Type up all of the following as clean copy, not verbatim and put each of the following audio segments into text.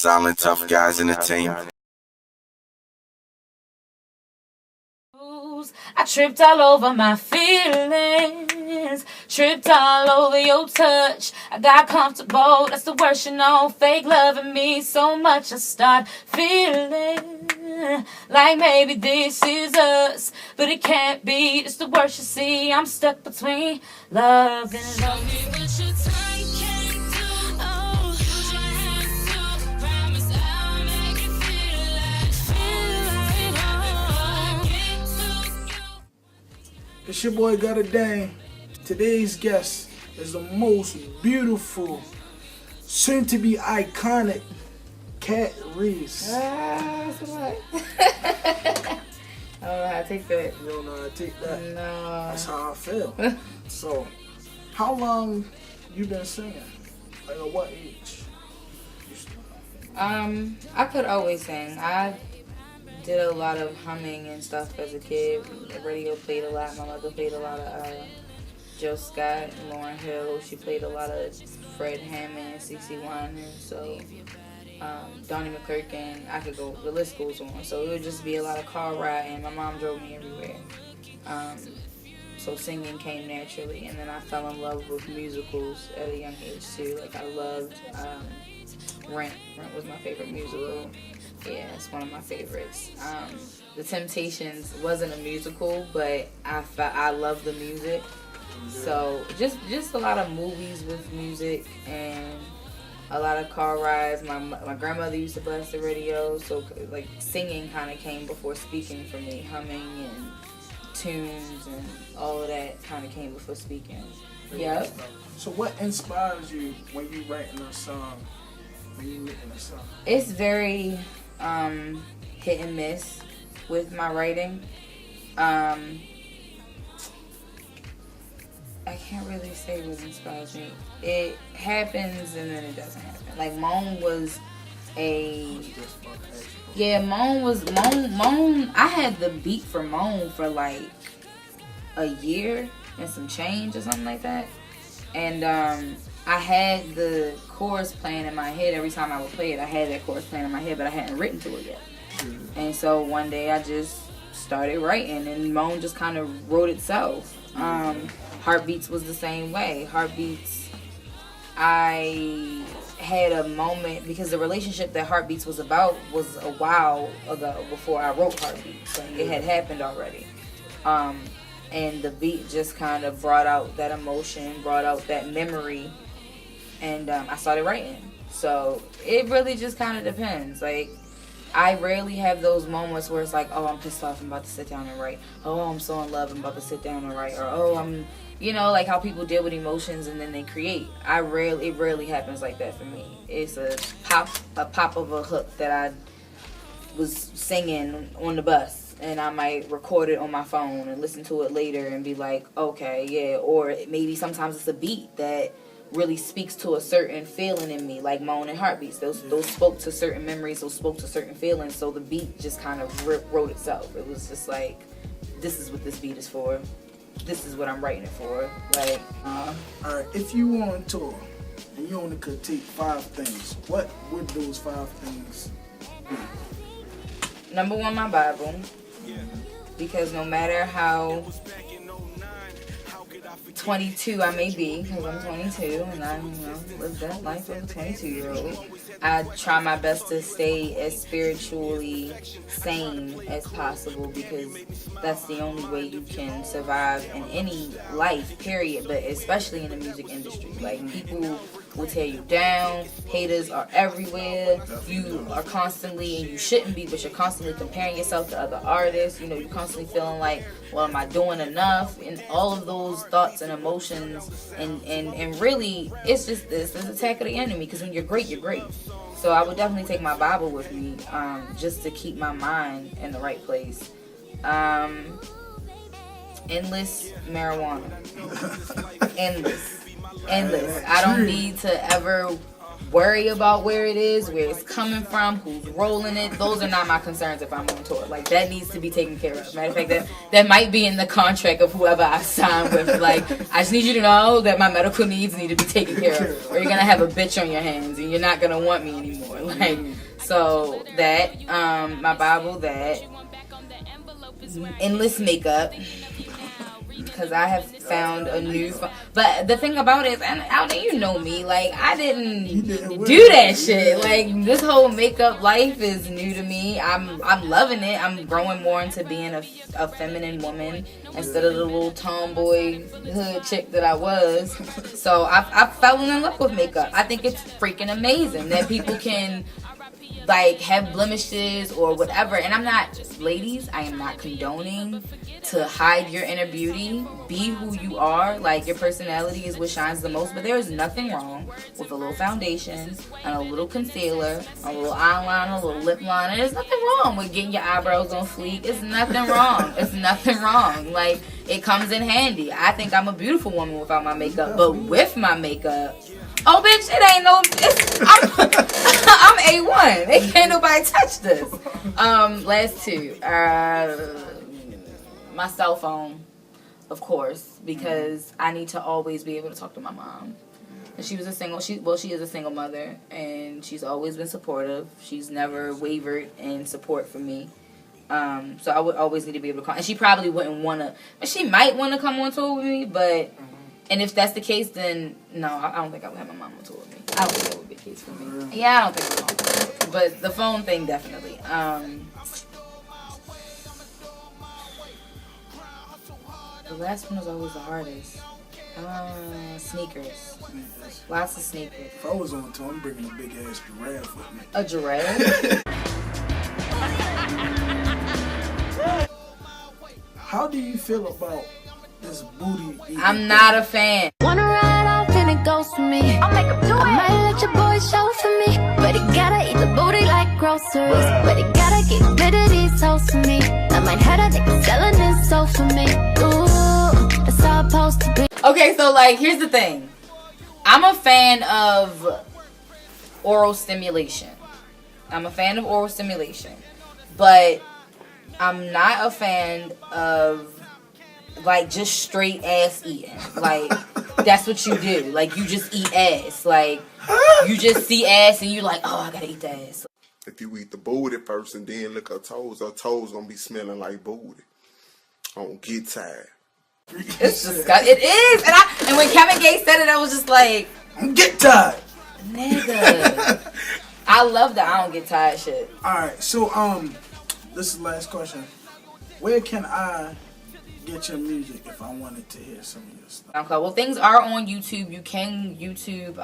Silent Tough Guys Entertainment. I tripped all over my feelings, tripped all over your touch. I got comfortable, that's the worst, you know. Fake loving me so much I start feeling like maybe this is us, but it can't be. It's the worst, you see. I'm stuck between love and love. It's your boy Gutta Dane. Today's guest is the most beautiful, soon to be iconic Catrice. That's what? I don't know how to take that. You don't know how to take that? No. That's how I feel. So, how long you been singing? Like at what age? I could always sing. I did a lot of humming and stuff as a kid. The radio played a lot. My mother played a lot of Joe Scott and Lauryn Hill. She played a lot of Fred Hammond, CC Winer, so Donnie McClurkin. I could go. The list goes on. So it would just be a lot of car riding. My mom drove me everywhere. So singing came naturally, and then I fell in love with musicals at a young age too. Like I loved Rent. Rent was my favorite musical. Yeah, it's one of my favorites. The Temptations wasn't a musical, but I love the music. So just a lot of movies with music and a lot of car rides. My grandmother used to blast the radio, so like singing kind of came before speaking for me. Humming and tunes and all of that kind of came before speaking. Yep. So what inspires you when you writing a song? When you writing a song? It's very hit and miss with my writing. I can't really say what inspires me. It happens and then it doesn't happen. Like Moan was Moan. I had the beat for Moan for like a year and some change or something like that, and I had the chorus playing in my head every time I would play it. I had that chorus playing in my head, but I hadn't written to it yet. And so one day I just started writing, and Moan just kind of wrote itself. Heartbeats was the same way. Heartbeats, I had a moment, because the relationship that Heartbeats was about was a while ago before I wrote Heartbeats. Like it had happened already. And the beat just kind of brought out that emotion, brought out that memory. And I started writing. So it really just kind of depends. Like, I rarely have those moments where it's like, oh, I'm pissed off, I'm about to sit down and write. Oh, I'm so in love, I'm about to sit down and write. Or, oh, I'm, like how people deal with emotions and then they create. It rarely happens like that for me. It's a pop of a hook that I was singing on the bus. And I might record it on my phone and listen to it later and be like, okay, yeah. Or maybe sometimes it's a beat that really speaks to a certain feeling in me, like Moan and Heartbeats. Those spoke to certain memories, those spoke to certain feelings, so the beat just kind of wrote itself. It was just like, this is what this beat is for. This is what I'm writing it for. Like, Alright, if you were on tour and you only could take 5 things, what would those 5 things be? Number 1, my Bible. Because no matter how 22 I may be, because I'm 22 and I live that life of a 22-year-old, I try my best to stay as spiritually sane as possible, because that's the only way you can survive in any life, period, but especially in the music industry. Like, people will tear you down, haters are everywhere, you are constantly, and you shouldn't be, but you're constantly comparing yourself to other artists, you're constantly feeling like, well, am I doing enough, and all of those thoughts and emotions, and really, it's just this attack of the enemy, because when you're great, you're great. So I would definitely take my Bible with me, just to keep my mind in the right place. Endless marijuana. Endless. I don't need to ever worry about where it is, where it's coming from, who's rolling it. Those are not my concerns if I'm on tour. Like, that needs to be taken care of. Matter of fact, that might be in the contract of whoever I sign with. Like, I just need you to know that my medical needs need to be taken care of, or you're gonna have a bitch on your hands and you're not gonna want me anymore. Like, so that, my Bible, that, endless makeup. Because I have found a new... But the thing about it is, and out there, you know me, like, I didn't do that shit. Like, this whole makeup life is new to me. I'm loving it. I'm growing more into being a feminine woman instead of the little tomboy hood chick that I was. So I fell in love with makeup. I think it's freaking amazing that people can... like, have blemishes or whatever. And I'm not, ladies, I am not condoning to hide your inner beauty. Be who you are. Like, your personality is what shines the most. But there is nothing wrong with a little foundation and a little concealer, a little eyeliner, a little lip liner. There's nothing wrong with getting your eyebrows on fleek. It's nothing wrong. It's nothing wrong. Like, it comes in handy. I think I'm a beautiful woman without my makeup. But with my makeup... oh, bitch, it ain't no... I'm A1. They can't nobody touch this. Last two. My cell phone, of course, because I need to always be able to talk to my mom. And she was a single... she is a single mother, and she's always been supportive. She's never wavered in support for me. So I would always need to be able to call. And she probably wouldn't want to... she might want to come on tour with me, but... and if that's the case, then no, I don't think I would have my mom on tour with me. I don't think that would be the case for me. Yeah, I don't think my mom would. But the phone thing, definitely. The last one was always the hardest. Sneakers. Lots of sneakers. If I was on tour, I'm bringing a big ass giraffe with me. A giraffe? How do you feel about this booty eating? I'm not a fan. Wanna ride off and it goes for me. I'll make him do it. I might let your boy show for me, but he gotta eat the booty like groceries. But he gotta get rid of these hoes for me. I might have a nigga selling this soul for me. Ooh, it's all supposed to be. Okay, so like, here's the thing. I'm a fan of oral stimulation. But I'm not a fan of like just straight ass eating. Like, that's what you do. Like, you just eat ass. Like, you just see ass and you're like, oh, I gotta eat the ass. If you eat the booty first and then lick her toes gonna be smelling like booty. Don't get tired. It's disgusting. It is. And when Kevin Gates said it, I was just like, get tired. Nigga. I love that I don't get tired shit. Alright, so this is the last question. Where can I get your music if I wanted to hear some of your stuff? Okay, well, things are on YouTube. You can YouTube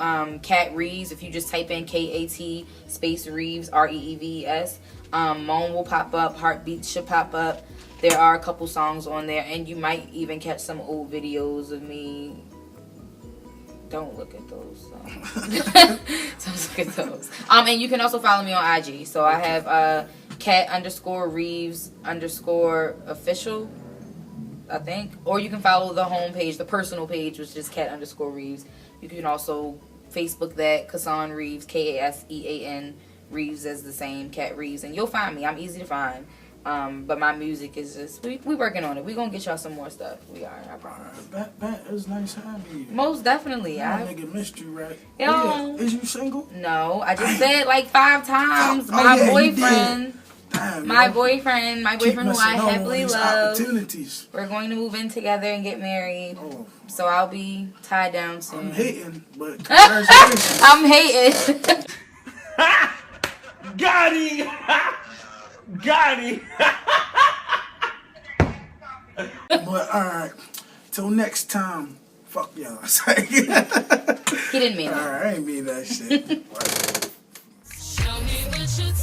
Cat Reeves. If you just type in K-A-T space Reeves, R-E-E-V-E-S. Moan will pop up. Heartbeats should pop up. There are a couple songs on there, and you might even catch some old videos of me. Don't look at those. Don't look at those. And you can also follow me on IG. So I have cat_Reeves_official, I think. Or you can follow the homepage, the personal page, which is cat_Reeves. You can also Facebook that, Kasan Reeves, K-A-S-E-A-N, Reeves as the same, Cat Reeves. And you'll find me. I'm easy to find. But my music is just, we working on it. We gonna get y'all some more stuff. We are, I promise. It was nice having you. Most definitely. I nigga missed you, right? Yo, yeah. Is you single? No, I just said like 5 times. My boyfriend. Damn, my boyfriend who I happily love. We're going to move in together and get married. Oh. So I'll be tied down soon. I'm hating, but congratulations. I'm hating. Got him! Got him! But alright, till next time, fuck y'all. He didn't mean it. Alright, I ain't mean that shit. Show me what you're